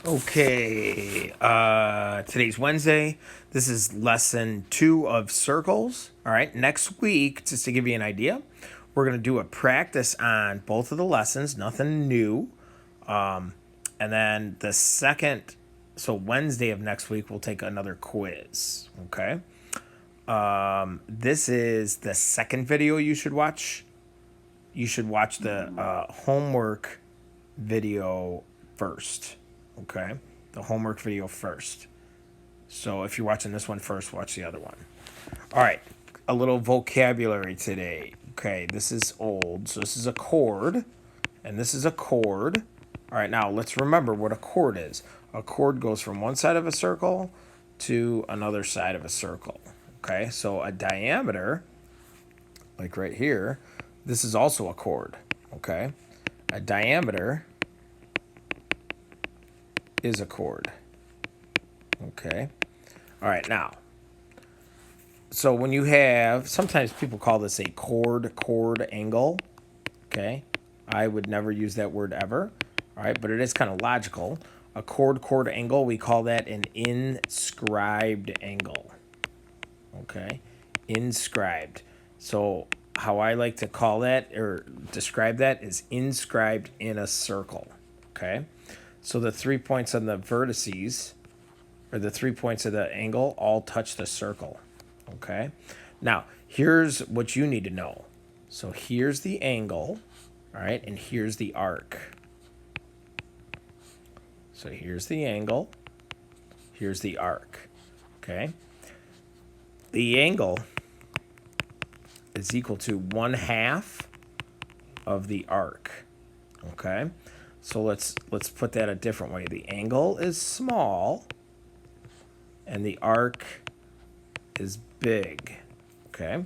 Okay, today's Wednesday. This is lesson 2 of circles. All right, next week, just to give you an idea, we're going to do a practice on both of the lessons, nothing new. And then the second, so Wednesday of next week, we'll take another quiz. Okay, this is the second video you should watch. You should watch the homework video first. Okay, the homework video first. So if you're watching this one first, watch the other one. All right, a little vocabulary today. Okay, this is old. So this is a chord, and this is a chord. All right, now let's remember what a chord is. A chord goes from one side of a circle to another side of a circle. Okay, so a diameter, like right here, this is also a chord. Okay, a diameter is a chord. Okay. All right. Now, so when you have, sometimes people call this a chord angle. Okay. I would never use that word ever. All right. But it is kind of logical. A chord angle, we call that an inscribed angle. Okay. Inscribed. So how I like to call that or describe that is inscribed in a circle. Okay. So the 3 points on the vertices, or the 3 points of the angle, all touch the circle. Okay? Now, here's what you need to know. So here's the angle, all right, and here's the arc. So here's the angle, here's the arc. Okay? The angle is equal to 1/2 of the arc. Okay? So let's put that a different way. The angle is small and the arc is big. Okay? All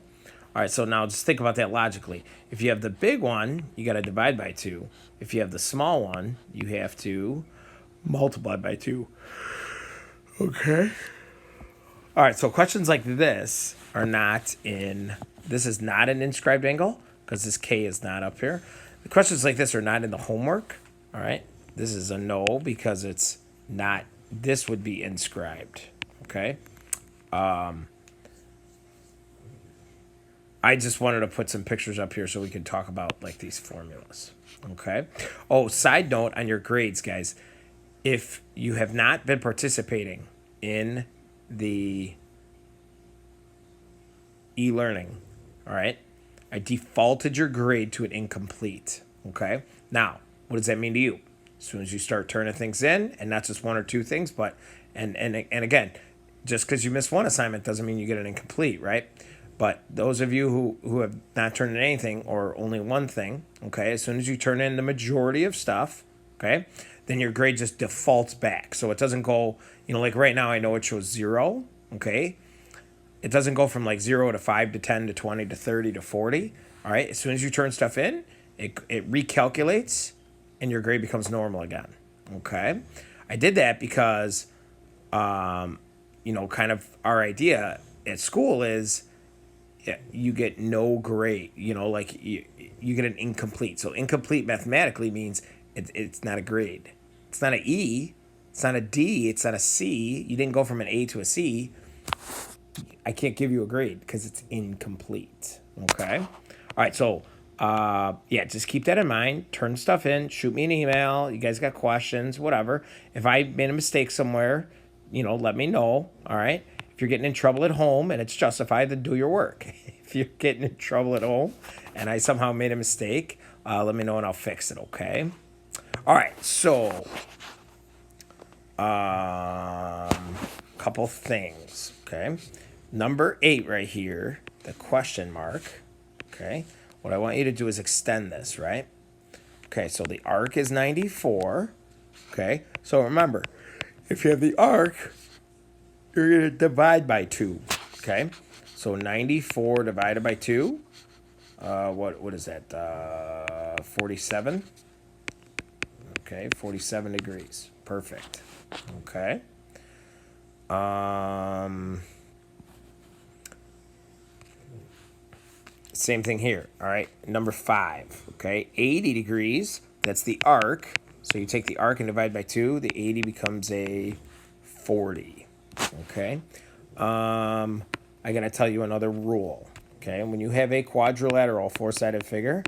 right, so now just think about that logically. If you have the big one, you got to divide by 2. If you have the small one, you have to multiply by 2. Okay? All right, so questions like this are not in, this is not an inscribed angle because this K is not up here. The questions like this are not in the homework. All right? This is a no because it's not, this would be inscribed. Okay? I just wanted to put some pictures up here so we can talk about like these formulas. Okay. Oh, side note on your grades, guys. If you have not been participating in the e-learning, all right, I defaulted your grade to an incomplete. Okay. Now, what does that mean to you? As soon as you start turning things in, and not just one or two things, but and again, just because you miss one assignment doesn't mean you get an incomplete, right? But those of you who have not turned in anything or only one thing, okay, as soon as you turn in the majority of stuff, okay, then your grade just defaults back. So it doesn't go, like right now I know it shows 0, okay? It doesn't go from like 0 to 5 to 10 to 20 to 30 to 40, all right? As soon as you turn stuff in, it recalculates and your grade becomes normal again, okay? I did that because, kind of our idea at school is, you get no grade, like you get an incomplete. So incomplete mathematically means it's not a grade. It's not an E. It's not a D. It's not a C. You didn't go from an A to a C. I can't give you a grade because it's incomplete. Okay? All right, so just keep that in mind. Turn stuff in. Shoot me an email. You guys got questions, whatever. If I made a mistake somewhere, let me know. All right? If you're getting in trouble at home and it's justified, then do your work. If you're getting in trouble at home and I somehow made a mistake, let me know and I'll fix it, okay? All right, so couple things, okay? Number 8 right here, the question mark, okay? What I want you to do is extend this, right? Okay, so the arc is 94, okay? So remember, if you have the arc, you're going to divide by 2, okay? So 94 divided by 2, what is that, 47? Okay, 47 degrees. Perfect. Okay. Same thing here, all right? Number 5, okay? 80 degrees, that's the arc, So you take the arc and divide by 2. The 80 becomes a 40. Okay. I got to tell you another rule. Okay. When you have a quadrilateral four-sided figure,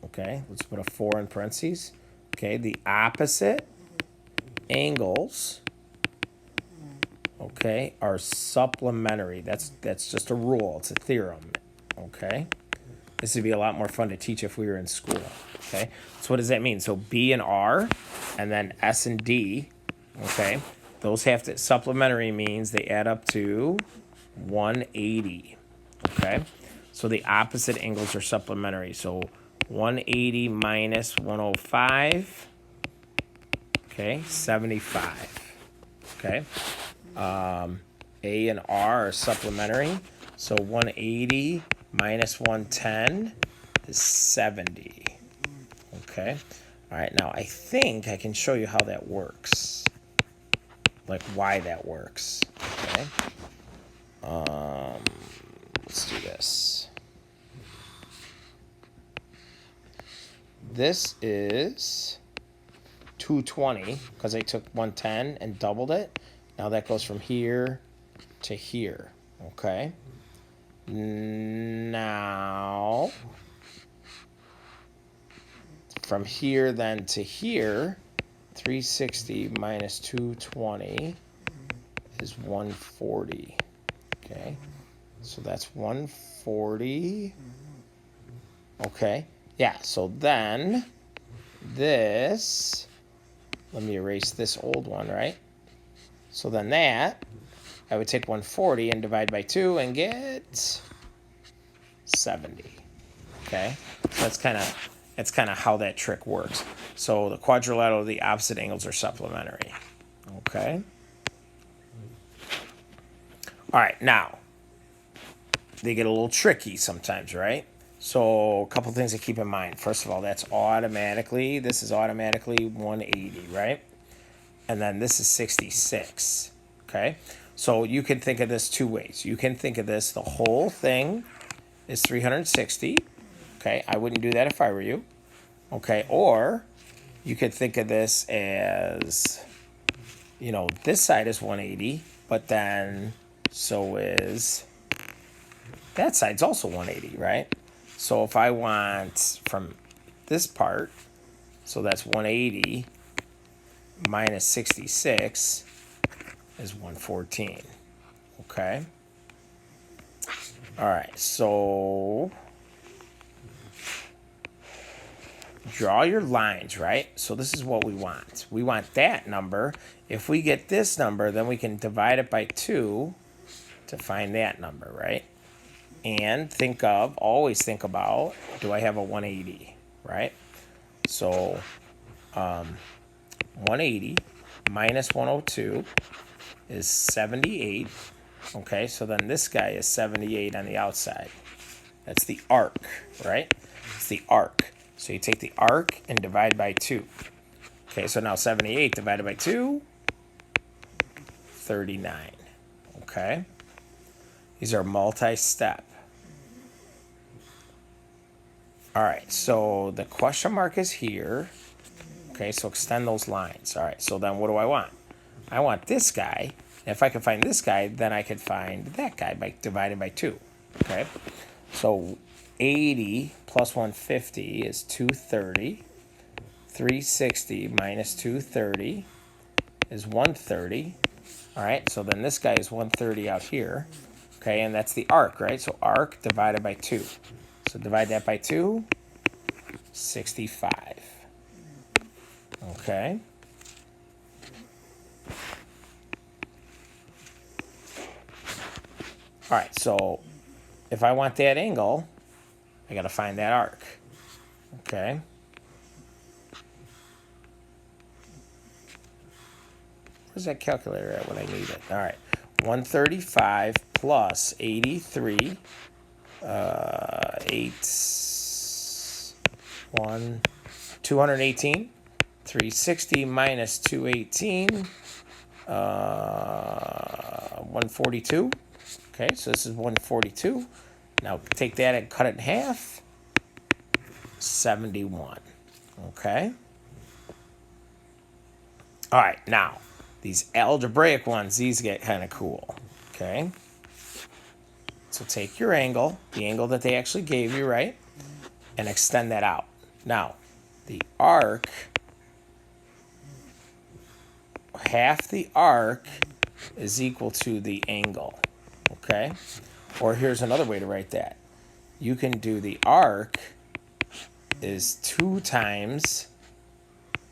okay, let's put a 4 in parentheses. Okay, the opposite angles, okay, are supplementary. That's just a rule. It's a theorem. Okay. This would be a lot more fun to teach if we were in school. Okay. So what does that mean? So B and R, and then S and D. Okay. Those have to supplementary means they add up to 180. Okay. So the opposite angles are supplementary. So 180 minus 105. Okay. 75. Okay. A and R are supplementary. So 180 minus 110 is 70. Okay. All right. Now I think I can show you how that works. Like why that works. Okay. Let's do this. This is 220 because I took 110 and doubled it. Now that goes from here to here. Okay. Now, from here then to here, 360 minus 220 is 140. Okay. So that's 140. Okay. Yeah. So then this, let me erase this old one, right? So then that, I would take 140 and divide by 2 and get 70. Okay, so that's kind of how that trick works. So the quadrilateral, the opposite angles are supplementary. Okay. All right, now they get a little tricky sometimes, right? So a couple things to keep in mind. First of all, this is automatically 180, right? And then this is 66. Okay. So you can think of this two ways. You can think of this, the whole thing is 360. Okay, I wouldn't do that if I were you. Okay, or you could think of this as, this side is 180, but then so is that side's also 180, right? So if I want from this part, so that's 180 minus 66 is 114. Okay. All right, so draw your lines, right? So this is what we want. We want that number. If we get this number, then we can divide it by 2 to find that number, right? And always think about, do I have a 180, right? So 180 minus 102 is 78. Okay, so then this guy is 78 on the outside. That's the arc, right? It's the arc. So you take the arc and divide by 2. Okay, so now 78 divided by 2, 39. Okay? These are multi-step. All right, so the question mark is here. Okay, so extend those lines. All right, so then what do I want? I want this guy. If I can find this guy, then I could find that guy by dividing by 2. Okay, so 80 plus 150 is 230. 360 minus 230 is 130. All right, so then this guy is 130 out here. Okay, and that's the arc, right? So arc divided by 2. So divide that by 2, 65. Okay. All right, so if I want that angle, I got to find that arc. Okay. Where's that calculator at when I need it? All right. 135 plus 83. 218. 360 minus 218. 142. Okay, so this is 142. Now take that and cut it in half. 71. Okay? All right, now, these algebraic ones, these get kind of cool. Okay? So take your angle, the angle that they actually gave you, right? And extend that out. Now, the arc, half the arc is equal to the angle. Okay? Or here's another way to write that. You can do the arc is 2 times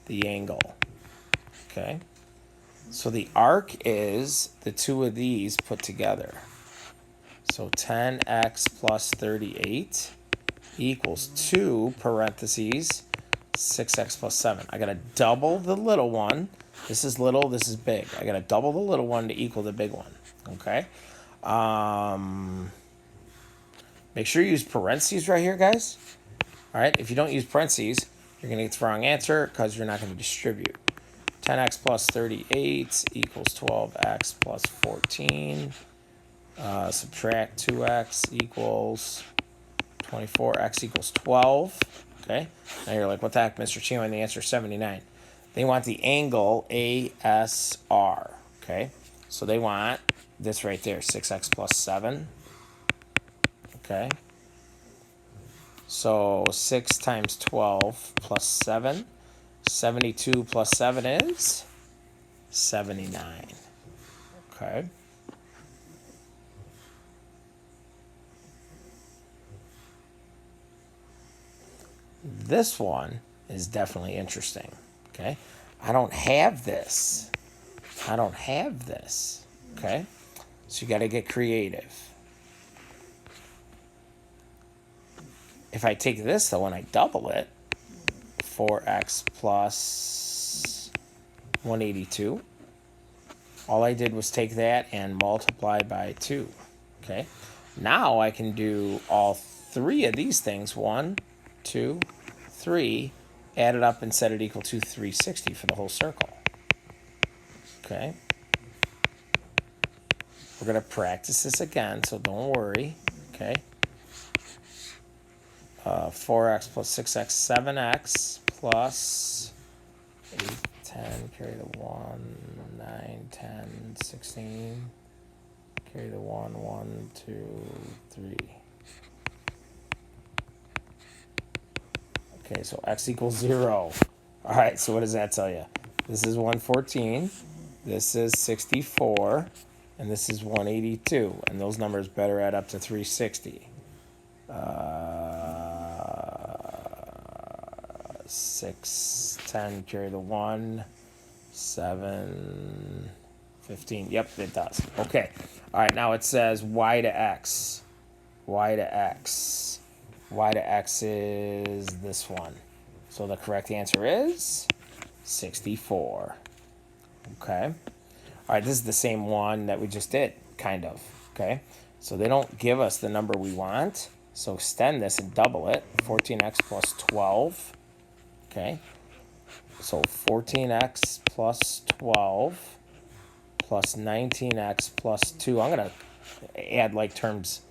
the angle. Okay? So the arc is the two of these put together. So 10x plus 38 equals 2 parentheses 6x plus 7. I got to double the little one. This is little, this is big. I got to double the little one to equal the big one. Okay? Make sure you use parentheses right here, guys. All right? If you don't use parentheses, you're going to get the wrong answer because you're not going to distribute. 10x plus 38 equals 12x plus 14. Subtract 2x equals 24x equals 12. Okay? Now you're like, what the heck, Mr. Chino? And the answer is 79. They want the angle ASR. Okay? So they want this right there, 6x plus 7. Okay? So 6 times 12 plus 7. 72 plus 7 is 79. Okay? This one is definitely interesting. Okay? I don't have this. I don't have this. Okay? So you got to get creative. If I take this, though, and I double it, 4x plus 182. All I did was take that and multiply by 2. Okay? Now I can do all 3 of these things. 1, 2, 3. Add it up and set it equal to 360 for the whole circle. Okay? We're going to practice this again, so don't worry. Okay? 4x plus 6x, 7x plus 8, 10, carry the 1, 9, 10, 16, carry the 1, 1, 2, 3. Okay, so x equals 0. All right, so what does that tell you? This is 114, this is 64, and this is 182, and those numbers better add up to 360. 6, 10, carry the 1, 7, 15. Yep, it does. Okay. All right, now it says y to x. Y to x. Y to x is this one. So the correct answer is 64. Okay. All right, this is the same one that we just did, kind of. Okay. So they don't give us the number we want. So extend this and double it. 14x plus 12. Okay. So 14x plus 12 plus 19x plus 2. I'm going to add like terms,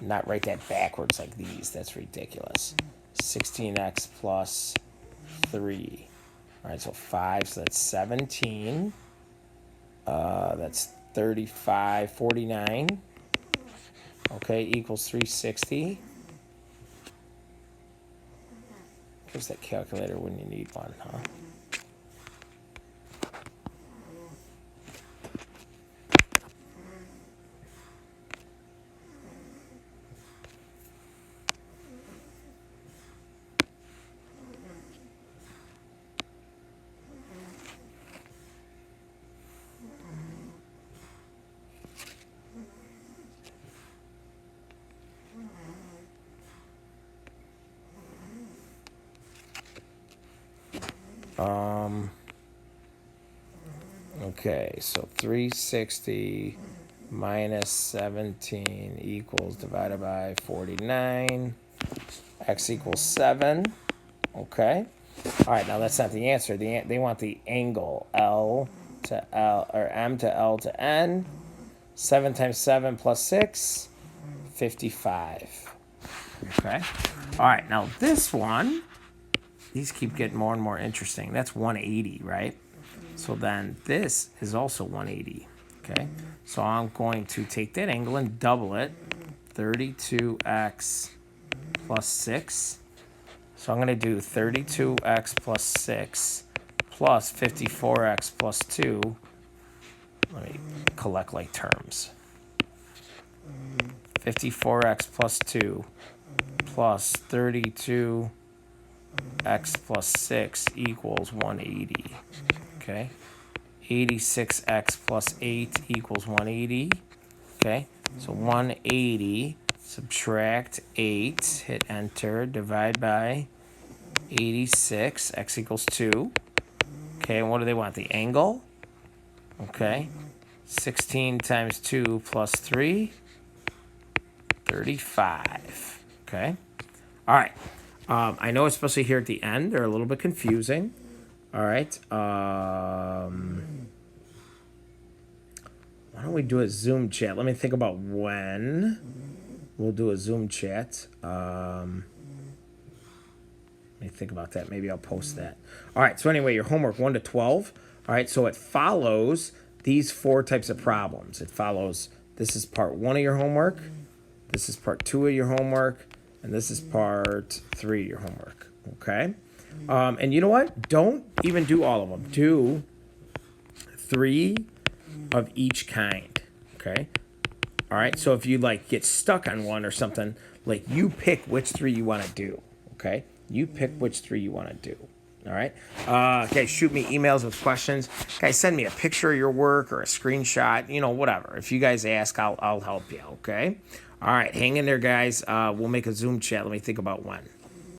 not write that backwards like these. That's ridiculous. 16x plus 3. All right, so 5, so that's 17. That's 35, 49. Okay, equals 360. Where's that calculator when you need one, huh? Okay, so 360 minus 17 equals divided by 49. X equals 7. Okay. All right, now that's not the answer. They want the angle L to L, or M to L to N. 7 times 7 plus 6, 55. Okay. All right, now this one, these keep getting more and more interesting. That's 180, right? So then this is also 180, okay? So I'm going to take that angle and double it, 32x plus 6. So I'm going to do 32x plus 6 plus 54x plus 2. Let me collect like terms. 54x plus 2 plus 32x plus 6 equals 180. Okay. 86x plus 8 equals 180. Okay. So 180, subtract 8, hit enter, divide by 86, x equals 2. Okay, and what do they want? The angle? Okay. 16 times 2 plus 3, 35. Okay. All right. I know, especially here at the end, they're a little bit confusing. All right. Why don't we do a Zoom chat? Let me think about when we'll do a Zoom chat. Let me think about that. Maybe I'll post that. All right. So anyway, your homework 1 to 12. All right. So it follows these 4 types of problems. It follows, this is part 1 of your homework. This is part 2 of your homework. And this is part 3 of your homework. Okay. And you know what? Don't even do all of them. Do 3 of each kind. Okay. All right. So if you like get stuck on one or something, like you pick which 3 you want to do. Okay. You pick which 3 you want to do. All right. Okay. Shoot me emails with questions. Guys, send me a picture of your work or a screenshot. You know, whatever. If you guys ask, I'll help you. Okay. All right. Hang in there, guys. We'll make a Zoom chat. Let me think about when.